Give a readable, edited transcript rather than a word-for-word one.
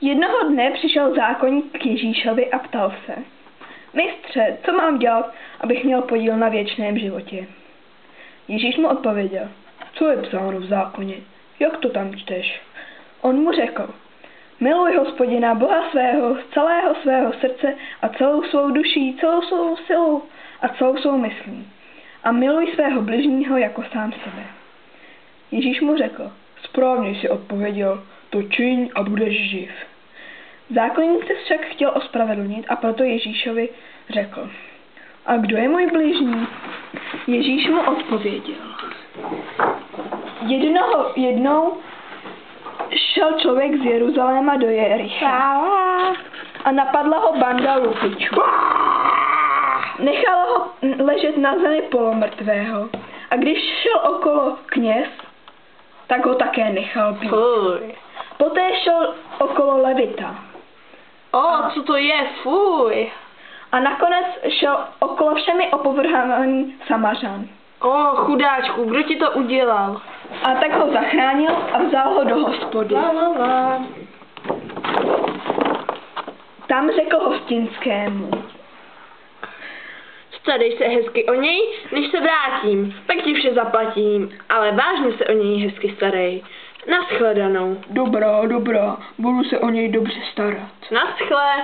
Jednoho dne přišel zákonník k Ježíšovi a ptal se: Mistře, co mám dělat, abych měl podíl na věčném životě? Ježíš mu odpověděl: Co je psáno v zákoně? Jak to tam čteš? On mu řekl: Miluj Hospodina Boha svého z celého svého srdce a celou svou duší, celou svou silou a celou svou myslí. A miluj svého bližního jako sám sebe. Ježíš mu řekl: Správně jsi odpověděl, to čiň a budeš živ. Zákonník se však chtěl ospravedlnit a proto Ježíšovi řekl: A kdo je můj bližní? Ježíš mu odpověděl: Jednou šel člověk z Jeruzaléma do Jericha a napadla ho banda lupičů. Nechala ho ležet na zemi polomrtvého a když šel okolo kněz, tak ho také nechal být. Poté šel okolo levita. Co to je? Fuj. A nakonec šel okolo všemi opovrhovaný Samařan. Chudáčku, kdo ti to udělal? A tak ho zachránil a vzal ho do hospody. Tam řekl hostinskému: Starej se hezky o něj, než se vrátím, pak ti vše zaplatím, ale vážně se o něj hezky starej. Naschledanou. Dobrá, budu se o něj dobře starat. Naschle.